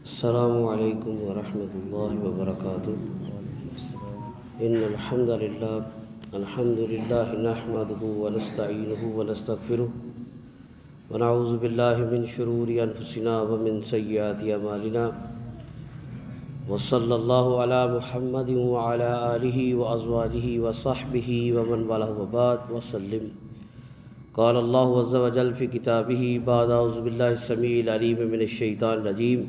السلام علیکم ورحمۃ اللہ وبرکاتہ۔ ان الحمد للہ نحمده ونستعینه ونستغفره ونعوذ باللہ من شرور انفسنا ومن سیئات اعمالنا وصلی اللہ علی محمد وعلی آلہ وازواجہ وصحبہ ومن والاه وبعد وسلم۔ قال اللہ عز وجل فی کتابہ بعد اعوذ باللہ السمیع العلیم من الشیطان الرجیم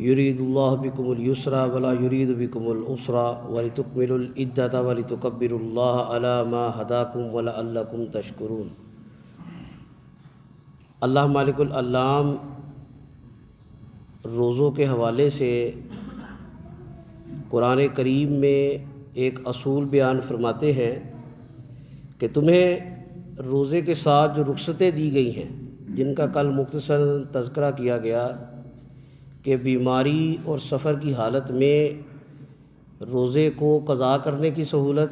یرید اللہ بکم الیسر ولا یرید بکم العسر ولتکملوا العدۃ ولتکبروا اللہ علی ما ہداکم ولعلکم تشکرون۔ اللہ مالک العلام روزوں کے حوالے سے قرآن کریم میں ایک اصول بیان فرماتے ہیں کہ تمہیں روزے کے ساتھ جو رخصتیں دی گئی ہیں، جن کا کل مختصر تذکرہ کیا گیا کہ بیماری اور سفر کی حالت میں روزے کو قضا کرنے کی سہولت،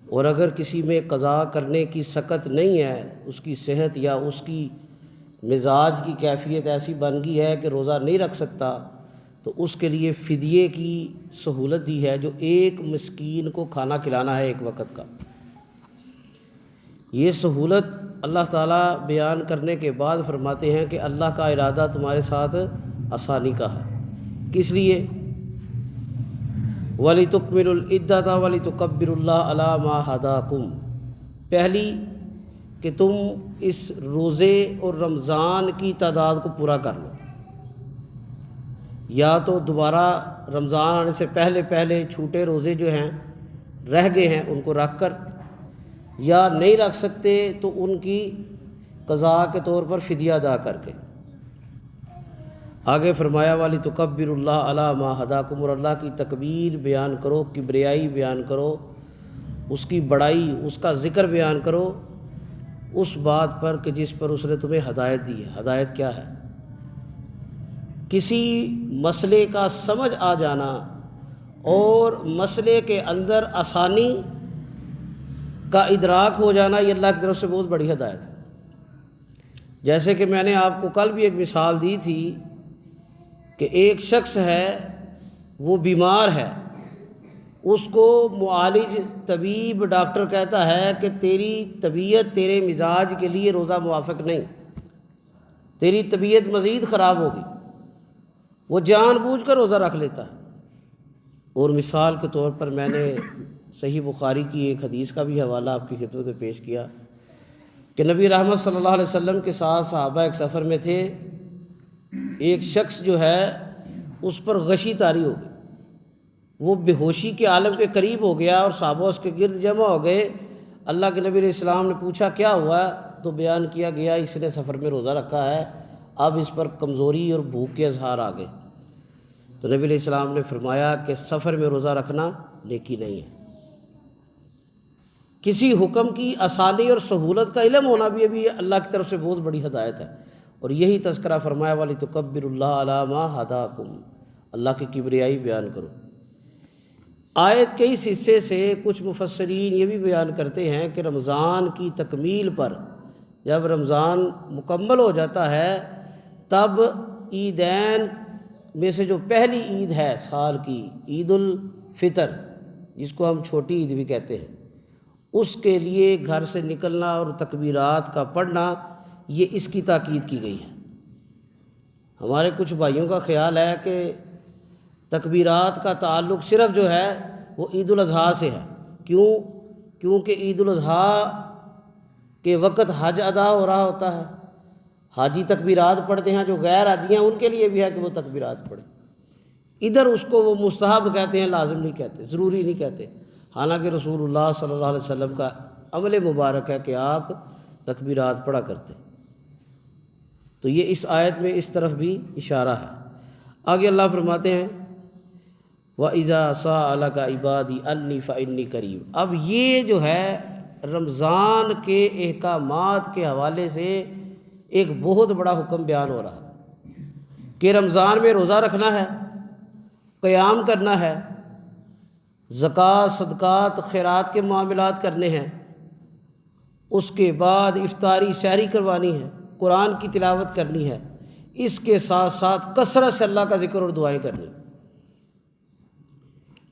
اور اگر کسی میں قضا کرنے کی سکت نہیں ہے، اس کی صحت یا اس کی مزاج کی کیفیت ایسی بن گئی ہے کہ روزہ نہیں رکھ سکتا، تو اس کے لیے فدیے کی سہولت دی ہے، جو ایک مسکین کو کھانا کھلانا ہے ایک وقت کا۔ یہ سہولت اللہ تعالیٰ بیان کرنے کے بعد فرماتے ہیں کہ اللہ کا ارادہ تمہارے ساتھ آسانی کا ہے۔ کس لیے؟ وَلِتُكْمِلُوا الْعِدَّةَ وَلِتُكَبِّرُوا اللَّهَ عَلَى مَا هَدَاكُمْ، پہلی کہ تم اس روزے اور رمضان کی تعداد کو پورا کر لو، یا تو دوبارہ رمضان آنے سے پہلے چھوٹے روزے جو ہیں رہ گئے ہیں ان کو رکھ کر، یا نہیں رکھ سکتے تو ان کی قضاء کے طور پر فدیہ ادا کر کے۔ آگے فرمایا وَلِتُكَبِّرُوا اللَّهَ عَلَى مَا هَدَاكُمْ، اور اللہ کی تکبیر بیان کرو، کبریائی بیان کرو، اس کی بڑائی، اس کا ذکر بیان کرو اس بات پر کہ جس پر اس نے تمہیں ہدایت دی ہے۔ ہدایت کیا ہے؟ کسی مسئلے کا سمجھ آ جانا اور مسئلے کے اندر آسانی کا ادراک ہو جانا، یہ اللہ کی طرف سے بہت بڑی ہدایت ہے۔ جیسے کہ میں نے آپ کو کل بھی ایک مثال دی تھی کہ ایک شخص ہے، وہ بیمار ہے، اس کو معالج، طبیب، ڈاکٹر کہتا ہے کہ تیری طبیعت تیرے مزاج کے لیے روزہ موافق نہیں، تیری طبیعت مزید خراب ہوگی، وہ جان بوجھ کر روزہ رکھ لیتا ہے۔ اور مثال کے طور پر میں نے صحیح بخاری کی ایک حدیث کا بھی حوالہ آپ کی خدمت میں پیش کیا کہ نبی رحمت صلی اللہ علیہ وسلم کے ساتھ صحابہ ایک سفر میں تھے، ایک شخص جو ہے اس پر غشی طاری ہو گئی، وہ بے ہوشی کے عالم کے قریب ہو گیا اور صحابہ اس کے گرد جمع ہو گئے۔ اللہ کے نبی علیہ السلام نے پوچھا کیا ہوا، تو بیان کیا گیا اس نے سفر میں روزہ رکھا ہے، اب اس پر کمزوری اور بھوک کے اظہار آ گئے۔ تو نبی علیہ السلام نے فرمایا کہ سفر میں روزہ رکھنا نیکی نہیں ہے۔ کسی حکم کی آسانی اور سہولت کا علم ہونا بھی ابھی اللہ کی طرف سے بہت بڑی ہدایت ہے، اور یہی تذکرہ فرمایا وَلِتُكَبِّرُوا اللَّهَ عَلَى مَا هَدَاكُمْ، اللہ کی کبریائی بیان کرو۔ آیت کے اس حصے سے کچھ مفسرین یہ بھی بیان کرتے ہیں کہ رمضان کی تکمیل پر، جب رمضان مکمل ہو جاتا ہے، تب عیدین میں سے جو پہلی عید ہے سال کی، عید الفطر، جس کو ہم چھوٹی عید بھی کہتے ہیں، اس کے لیے گھر سے نکلنا اور تکبیرات کا پڑھنا، یہ اس کی تاکید کی گئی ہے۔ ہمارے کچھ بھائیوں کا خیال ہے کہ تکبیرات کا تعلق صرف جو ہے وہ عید الاضحیٰ سے ہے۔ کیونکہ عید الاضحیٰ کے وقت حج ادا ہو رہا ہوتا ہے، حاجی تکبیرات پڑھتے ہیں، جو غیر حاجی ہیں ان کے لیے بھی ہے کہ وہ تکبیرات پڑھیں۔ ادھر اس کو وہ مستحب کہتے ہیں، لازم نہیں کہتے، ضروری نہیں کہتے، حالانکہ رسول اللہ صلی اللہ علیہ وسلم کا عمل مبارک ہے کہ آپ تکبیرات پڑھا کرتے۔ تو یہ اس آیت میں اس طرف بھی اشارہ ہے۔ آگے اللہ فرماتے ہیں وَإِذَا سَأَلَكَ عِبَادِي عَنِّي فَإِنِّي قَرِيبٌ۔ اب یہ جو ہے رمضان کے احکامات کے حوالے سے ایک بہت بڑا حکم بیان ہو رہا ہے کہ رمضان میں روزہ رکھنا ہے، قیام کرنا ہے، زکوٰۃ، صدقات، خیرات کے معاملات کرنے ہیں، اس کے بعد افطاری سحری کروانی ہے، قرآن کی تلاوت کرنی ہے۔ اس کے ساتھ ساتھ کثرت سے اللہ کا ذکر اور دعائیں کرنی۔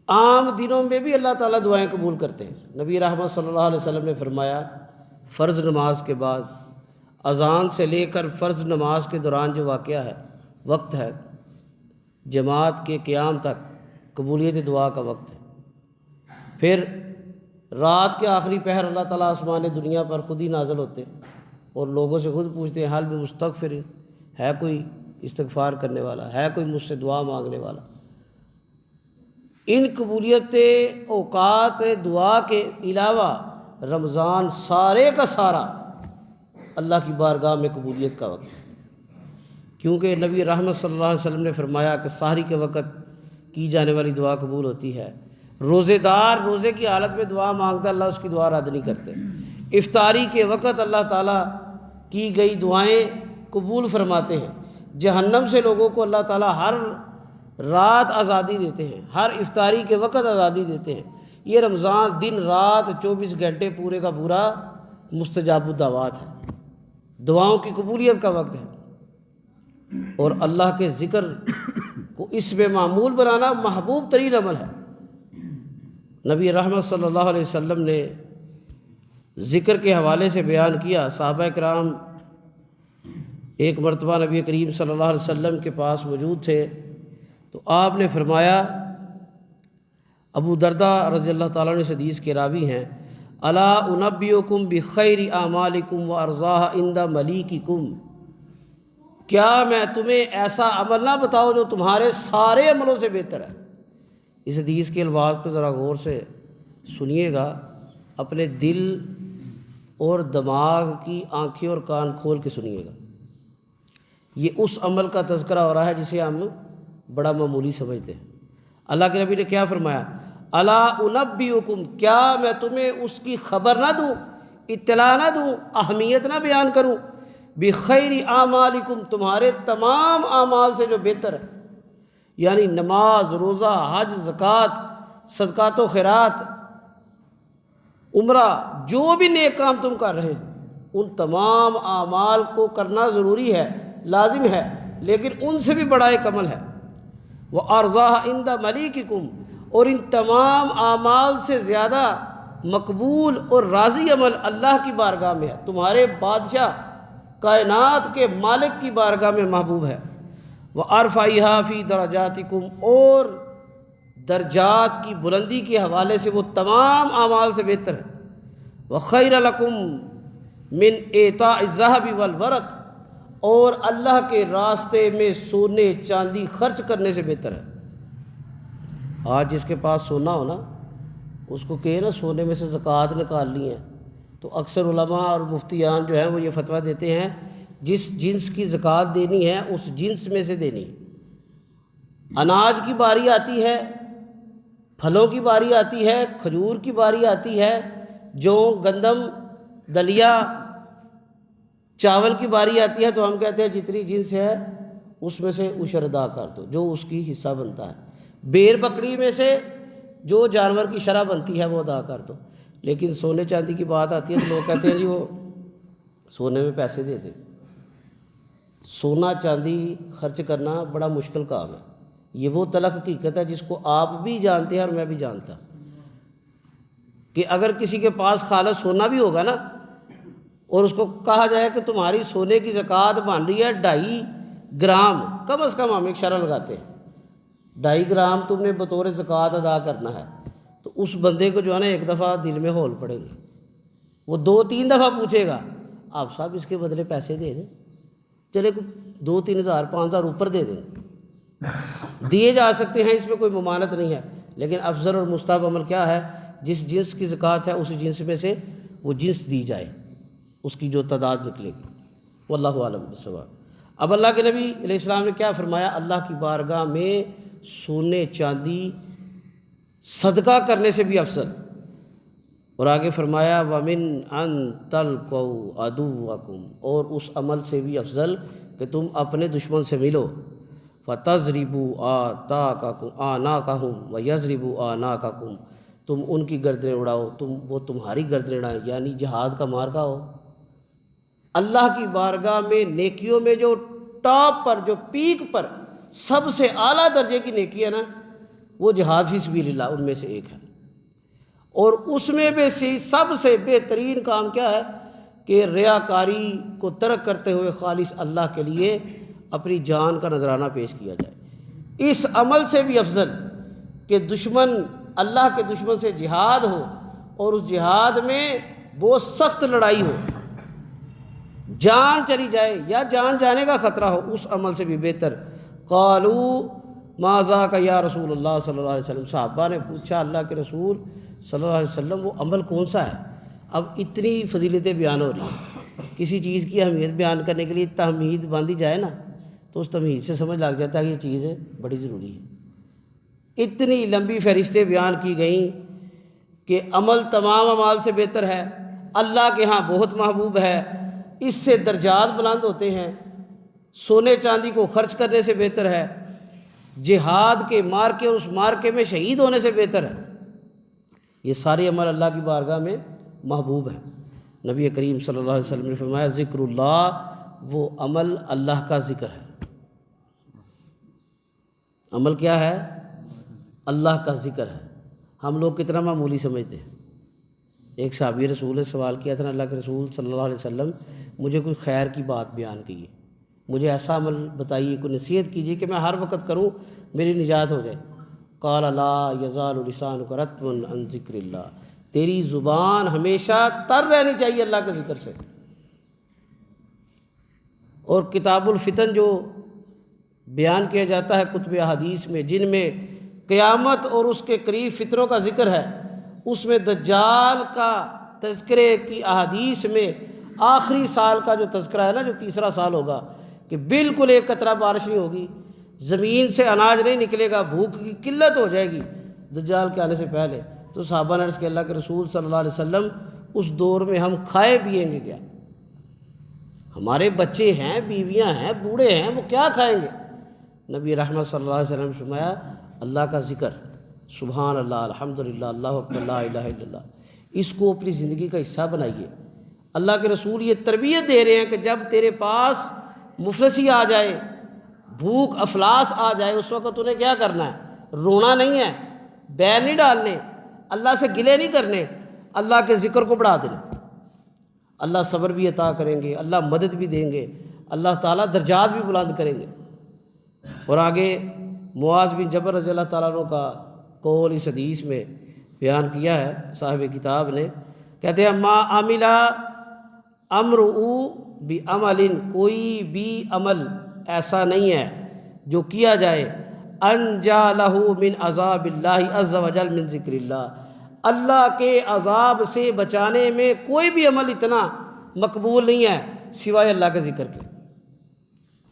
عام دنوں میں بھی اللہ تعالیٰ دعائیں قبول کرتے ہیں۔ نبی رحمت صلی اللہ علیہ وسلم نے فرمایا فرض نماز کے بعد اذان سے لے کر فرض نماز کے دوران جو واقعہ ہے، وقت ہے، جماعت کے قیام تک قبولیت دعا کا وقت ہے۔ پھر رات کے آخری پہر اللہ تعالیٰ آسمان دنیا پر خود ہی نازل ہوتے ہیں اور لوگوں سے خود پوچھتے ہیں حال میں مستغفر ہے کوئی استغفار کرنے والا، ہے کوئی مجھ سے دعا مانگنے والا۔ ان قبولیت اوقات دعا کے علاوہ رمضان سارے کا سارا اللہ کی بارگاہ میں قبولیت کا وقت ہے، کیونکہ نبی رحمت صلی اللہ علیہ وسلم نے فرمایا کہ سحری کے وقت کی جانے والی دعا قبول ہوتی ہے۔ روزے دار روزے کی حالت میں دعا مانگتا اللہ اس کی دعا رد نہیں کرتے۔ افطاری کے وقت اللہ تعالیٰ کی گئی دعائیں قبول فرماتے ہیں۔ جہنم سے لوگوں کو اللہ تعالیٰ ہر رات آزادی دیتے ہیں، ہر افطاری کے وقت آزادی دیتے ہیں۔ یہ رمضان دن رات 24 گھنٹے پورے کا پورا مستجاب الدعوات ہے، دعاؤں کی قبولیت کا وقت ہے، اور اللہ کے ذکر کو اس میں معمول بنانا محبوب ترین عمل ہے۔ نبی رحمت صلی اللہ علیہ وسلم نے ذکر کے حوالے سے بیان کیا، صحابہ کرام ایک مرتبہ نبی کریم صلی اللہ علیہ وسلم کے پاس موجود تھے تو آپ نے فرمایا، ابو درداء رضی اللہ تعالیٰ عنہ حدیث کے راوی ہیں، الا انبئکم بخیر اعمالکم وارضاها عند ملیککم، کیا میں تمہیں ایسا عمل نہ بتاؤں جو تمہارے سارے عملوں سے بہتر ہے۔ اس حدیث کے الفاظ پہ ذرا غور سے سنیے گا، اپنے دل اور دماغ کی آنکھیں اور کان کھول کے سنیے گا۔ یہ اس عمل کا تذکرہ ہو رہا ہے جسے ہم بڑا معمولی سمجھتے ہیں۔ اللہ کے نبی نے کیا فرمایا، الا انبئکم، کیا میں تمہیں اس کی خبر نہ دوں، اطلاع نہ دوں، اہمیت نہ بیان کروں، بخیر اعمالکم، تمہارے تمام اعمال سے جو بہتر ہے، یعنی نماز، روزہ، حج، زکوٰۃ، صدقات و خیرات، عمرہ، جو بھی نیک کام تم کر رہے ہو، ان تمام اعمال کو کرنا ضروری ہے، لازم ہے، لیکن ان سے بھی بڑا ایک عمل ہے، وَأَرْضَاهَ عِنْدَ مَلِيكِكُمْ، اور ان تمام اعمال سے زیادہ مقبول اور راضی عمل اللہ کی بارگاہ میں ہے، تمہارے بادشاہ کائنات کے مالک کی بارگاہ میں محبوب ہے، وَأَرْفَعِهَا فِي دَرَجَاتِكُمْ، اور درجات کی بلندی کے حوالے سے وہ تمام اعمال سے بہتر ہے، وَخَيْرَ لَكُمْ مِنْ إِعْطَاءِ الذَّهَبِ وَالْوَرَقِ، اور اللہ کے راستے میں سونے چاندی خرچ کرنے سے بہتر ہے۔ آج جس کے پاس سونا ہو نا، اس کو کہے نا سونے میں سے زکوٰۃ نکالنی ہے، تو اکثر علماء اور مفتیان جو ہیں وہ یہ فتویٰ دیتے ہیں جس جنس کی زکوٰۃ دینی ہے اس جنس میں سے دینی۔ اناج کی باری آتی ہے، پھلوں کی باری آتی ہے، کھجور کی باری آتی ہے، جو گندم، دلیا، چاول کی باری آتی ہے، تو ہم کہتے ہیں جتنی جنس ہے اس میں سے عشر ادا کر دو، جو اس کی حصہ بنتا ہے۔ بیر بکری میں سے جو جانور کی شرح بنتی ہے وہ ادا کر دو۔ لیکن سونے چاندی کی بات آتی ہے تو لوگ کہتے ہیں جی وہ سونے میں پیسے دے دیں۔ سونا چاندی خرچ کرنا بڑا مشکل کام ہے، یہ وہ تلخ حقیقت ہے جس کو آپ بھی جانتے ہیں اور میں بھی جانتا کہ اگر کسی کے پاس خالص سونا بھی ہوگا نا اور اس کو کہا جائے کہ تمہاری سونے کی زکوٰۃ بن رہی ہے 2.5 گرام، کم از کم ہم ایک شرح لگاتے ہیں 2.5 گرام تم نے بطور زکوٰۃ ادا کرنا ہے، تو اس بندے کو جو ہے نا ایک دفعہ دل میں ہول پڑے گی، وہ 2-3 دفعہ پوچھے گا آپ صاحب اس کے بدلے پیسے دے دیں، چلے 2-3 ہزار 5 ہزار اوپر دے دیں، دیے جا سکتے ہیں، اس میں کوئی ممانعت نہیں ہے، لیکن افضل اور مستحب عمل کیا ہے، جس جنس کی زکوٰۃ ہے اس جنس میں سے وہ جنس دی جائے، اس کی جو تعداد نکلے گی۔ واللہ اعلم بالصواب۔ اب اللہ کے نبی علیہ السلام نے کیا فرمایا، اللہ کی بارگاہ میں سونے چاندی صدقہ کرنے سے بھی افضل، اور آگے فرمایا وَمِنْ أَن تَلْقَوْا عَدُوَّكُمْ، اور اس عمل سے بھی افضل کہ تم اپنے دشمن سے ملو، فَتَضْرِبُوا أَعْنَاقَهُمْ وَيَضْرِبُوا أَعْنَاقَكُمْ، تم ان کی گردنیں اڑاؤ، وہ تمہاری گردنیں اڑائیں، یعنی جہاد کا مارکا ہو۔ اللہ کی بارگاہ میں نیکیوں میں جو ٹاپ پر، جو پیک پر سب سے اعلیٰ درجے کی نیکی ہے نا، وہ جہاد فی سبیل اللہ ان میں سے ایک ہے۔ اور اس میں بھی سب سے بہترین کام کیا ہے کہ ریاکاری کو ترک کرتے ہوئے خالص اللہ کے لیے اپنی جان کا نذرانہ پیش کیا جائے۔ اس عمل سے بھی افضل کہ دشمن، اللہ کے دشمن سے جہاد ہو اور اس جہاد میں بہت سخت لڑائی ہو، جان چلی جائے یا جان جانے کا خطرہ ہو، اس عمل سے بھی بہتر۔ قالوا ما ذاک یا رسول اللہ صلی اللہ علیہ وسلم، صحابہ نے پوچھا اللہ کے رسول صلی اللہ علیہ وسلم وہ عمل کون سا ہے؟ اب اتنی فضیلتیں بیان ہو رہی ہیں، کسی چیز کی اہمیت بیان کرنے کے لیے تحمید باندھی جائے نا تو اس تمہید سے سمجھ لگ جاتا ہے کہ یہ چیز بڑی ضروری ہے۔ اتنی لمبی فہرستیں بیان کی گئیں کہ عمل تمام اعمال سے بہتر ہے، اللہ کے ہاں بہت محبوب ہے، اس سے درجات بلند ہوتے ہیں، سونے چاندی کو خرچ کرنے سے بہتر ہے، جہاد کے مارکے اور اس مارکے میں شہید ہونے سے بہتر ہے۔ یہ سارے عمل اللہ کی بارگاہ میں محبوب ہیں۔ نبی کریم صلی اللہ علیہ وسلم نے فرمایا ذکر اللہ، وہ عمل اللہ کا ذکر ہے۔ عمل کیا ہے؟ اللہ کا ذکر ہے۔ ہم لوگ کتنا معمولی سمجھتے ہیں۔ ایک صحابی رسول نے سوال کیا تھا اللہ کے رسول صلی اللہ علیہ وسلم مجھے کوئی خیر کی بات بیان کیجیے، مجھے ایسا عمل بتائیے، کوئی نصیحت کیجیے کہ میں ہر وقت کروں میری نجات ہو جائے۔ قال لا یزال لسانک رطبا عن ذکر اللہ، تیری زبان ہمیشہ تر رہنی چاہیے اللہ کے ذکر سے۔ اور کتاب الفتن جو بیان کیا جاتا ہے کتب احادیث میں، جن میں قیامت اور اس کے قریب فتنوں کا ذکر ہے، اس میں دجال کا تذکرے کی احادیث میں آخری سال کا جو تذکرہ ہے نا، جو تیسرا سال ہوگا کہ بالکل ایک قطرہ بارش نہیں ہوگی، زمین سے اناج نہیں نکلے گا، بھوک کی قلت ہو جائے گی دجال کے آنے سے پہلے۔ تو صحابہ نے عرض کیا اللہ کے رسول صلی اللہ علیہ وسلم اس دور میں ہم کھائے پیئیں گے کیا؟ ہمارے بچے ہیں، بیویاں ہیں، بوڑھے ہیں، وہ کیا کھائیں گے؟ نبی رحمت صلی اللہ علیہ وسلم نے فرمایا اللہ کا ذکر، سبحان اللہ، الحمدللہ، اللہ اکبر، لا الہ الا اللہ، اس کو اپنی زندگی کا حصہ بنائیے۔ اللہ کے رسول یہ تربیت دے رہے ہیں کہ جب تیرے پاس مفلسی آ جائے، بھوک افلاس آ جائے، اس وقت انہیں کیا کرنا ہے؟ رونا نہیں ہے، بیر نہیں ڈالنے، اللہ سے گلے نہیں کرنے، اللہ کے ذکر کو بڑھا دینا۔ اللہ صبر بھی عطا کریں گے، اللہ مدد بھی دیں گے، اللہ تعالیٰ درجات بھی بلند کریں گے۔ اور آگے معاذ بن جبل رضی اللہ تعالیٰ عنہ کا قول اس حدیث میں بیان کیا ہے صاحب کتاب نے، کہتے ہیں ما عملا امرؤ بعمل، کوئی بھی عمل ایسا نہیں ہے جو کیا جائے انجا لہ من عذاب اللہ عز وجل من ذکر اللہ، اللہ کے عذاب سے بچانے میں کوئی بھی عمل اتنا مقبول نہیں ہے سوائے اللہ کے ذکر کے۔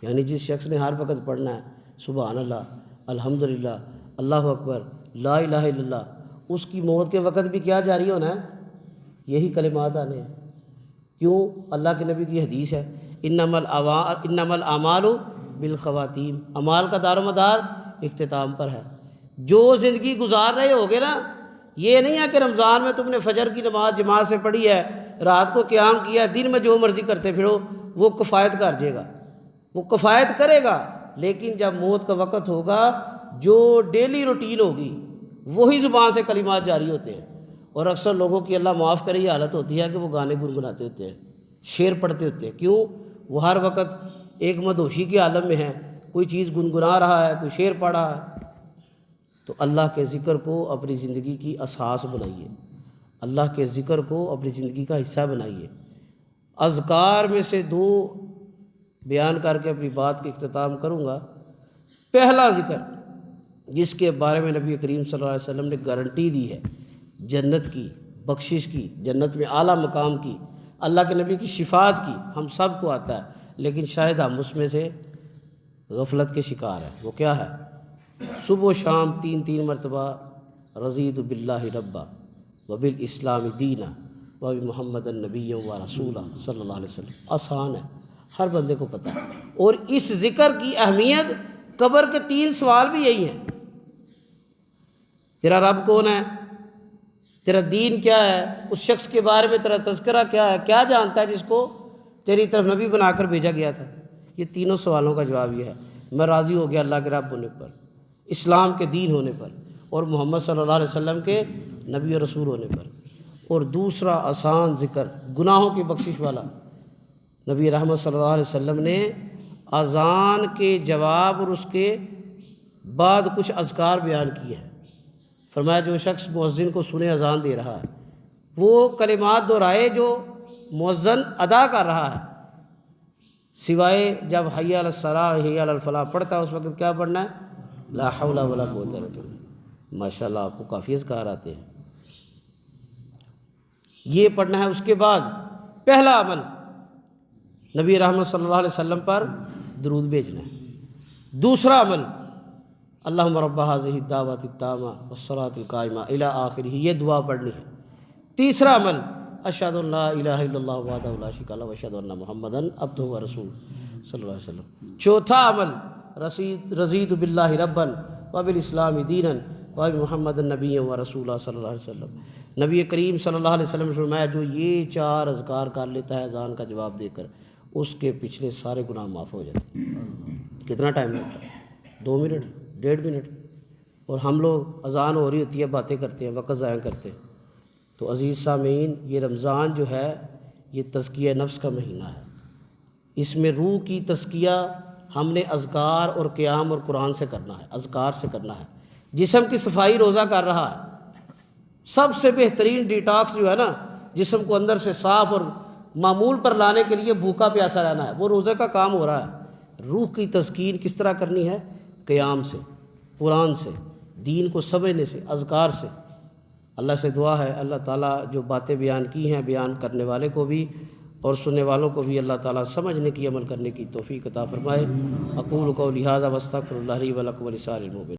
یعنی جس شخص نے ہر وقت پڑھنا ہے سبحان اللہ، الحمدللہ، اللہ اکبر، لا الہ الا اللہ، اس کی موت کے وقت بھی کیا جاری ہونا ہے؟ یہی کلمات آنے ہیں۔ کیوں؟ اللہ کے نبی کی حدیث ہے انما الاعمال بالخواتیم، اعمال کا دار و مدار اختتام پر ہے۔ جو زندگی گزار رہے ہوگے نا، یہ نہیں ہے کہ رمضان میں تم نے فجر کی نماز جماعت سے پڑھی ہے، رات کو قیام کیا، دن میں جو مرضی کرتے پھرو، وہ کفایت کر جائے گا، وہ کفایت کرے گا، لیکن جب موت کا وقت ہوگا جو ڈیلی روٹین ہوگی وہی زبان سے کلمات جاری ہوتے ہیں۔ اور اکثر لوگوں کی اللہ معاف کرے یہ حالت ہوتی ہے کہ وہ گانے گنگناتے ہوتے ہیں، شعر پڑھتے ہوتے ہیں۔ کیوں؟ وہ ہر وقت ایک مدہوشی کے عالم میں ہے، کوئی چیز گنگنا رہا ہے، کوئی شعر پڑھ رہا ہے۔ تو اللہ کے ذکر کو اپنی زندگی کی اساس بنائیے، اللہ کے ذکر کو اپنی زندگی کا حصہ بنائیے۔ اذکار میں سے دو بیان کر کے اپنی بات کے اختتام کروں گا۔ پہلا ذکر جس کے بارے میں نبی کریم صلی اللہ علیہ وسلم نے گارنٹی دی ہے جنت کی، بخشش کی، جنت میں اعلیٰ مقام کی، اللہ کے نبی کی شفاعت کی، ہم سب کو آتا ہے، لیکن شاید ہم اس میں سے غفلت کے شکار ہیں۔ وہ کیا ہے؟ صبح و شام تین مرتبہ رضیت باللہ ربا وبالاسلام دینا وبمحمد النبی و رسولہ صلی اللہ علیہ وسلم۔ آسان ہے، ہر بندے کو پتہ ہے۔ اور اس ذکر کی اہمیت، قبر کے 3 سوال بھی یہی ہیں۔ تیرا رب کون ہے؟ تیرا دین کیا ہے؟ اس شخص کے بارے میں تیرا تذکرہ کیا ہے؟ کیا جانتا ہے جس کو تیری طرف نبی بنا کر بھیجا گیا تھا؟ یہ تینوں سوالوں کا جواب یہ ہے، میں راضی ہو گیا اللہ کے رب ہونے پر، اسلام کے دین ہونے پر، اور محمد صلی اللہ علیہ وسلم کے نبی و رسول ہونے پر۔ اور دوسرا آسان ذکر گناہوں کی بخشش والا، نبی رحمت صلی اللہ علیہ وسلم نے اذان کے جواب اور اس کے بعد کچھ اذکار بیان کیے ہیں۔ فرمایا جو شخص مؤذن کو سنے اذان دے رہا ہے وہ کلمات دہرائے جو مؤذن ادا کر رہا ہے، سوائے جب حی علی الصلاۃ حی علی الفلاح پڑھتا ہے اس وقت کیا پڑھنا ہے؟ لا حول ولا قوت الا باللہ۔ ماشاء اللہ آپ کو کافی اذکار آتے ہیں، یہ پڑھنا ہے۔ اس کے بعد پہلا عمل نبی رحمت صلی اللہ علیہ وسلم پر درود بھیجنا ہے۔ دوسرا عمل اللہم رب ھذہ الدعوۃ التامہ والصلاۃ القائمہ الی آخرہ، یہ دعا پڑھنی ہے۔ تیسرا عمل اشہد ان لا الہ الا اللہ وحدہ لا شریک لہ واشہد ان محمدا عبدہ ورسولہ صلی اللہ علیہ وسلم۔ چوتھا عمل رضیت باللہ ربا وبالاسلام دینا وبمحمد نبی ورسولہ صلی اللہ علیہ وسلم۔ نبی کریم صلی اللہ علیہ وسلم نے فرمایا جو یہ 4 اذکار کر لیتا ہے اذان کا جواب دے کر، اس کے پچھلے سارے گناہ معاف ہو جاتے ہیں۔ کتنا ٹائم لگتا ہے؟ 2 منٹ، 1.5 منٹ، اور ہم لوگ اذان ہو رہی ہوتی ہے باتیں کرتے ہیں، وقت ضائع کرتے ہیں۔ تو عزیز سامعین، یہ رمضان جو ہے یہ تزکیہ نفس کا مہینہ ہے، اس میں روح کی تزکیہ ہم نے اذکار اور قیام اور قرآن سے کرنا ہے، اذکار سے کرنا ہے۔ جسم کی صفائی روزہ کر رہا ہے، سب سے بہترین ڈیٹاکس جو ہے نا جسم کو اندر سے صاف اور معمول پر لانے کے لیے بھوکا پیاسا رہنا ہے، وہ روزے کا کام ہو رہا ہے۔ روح کی تزکیر کس طرح کرنی ہے؟ قیام سے، قرآن سے، دین کو سمجھنے سے، اذکار سے۔ اللہ سے دعا ہے اللہ تعالیٰ جو باتیں بیان کی ہیں بیان کرنے والے کو بھی اور سننے والوں کو بھی اللہ تعالیٰ سمجھنے کی عمل کرنے کی توفیق عطا فرمائے۔ اقول قولی ھذا واستغفر اللہ لی ولکم ولسائر المؤمنین۔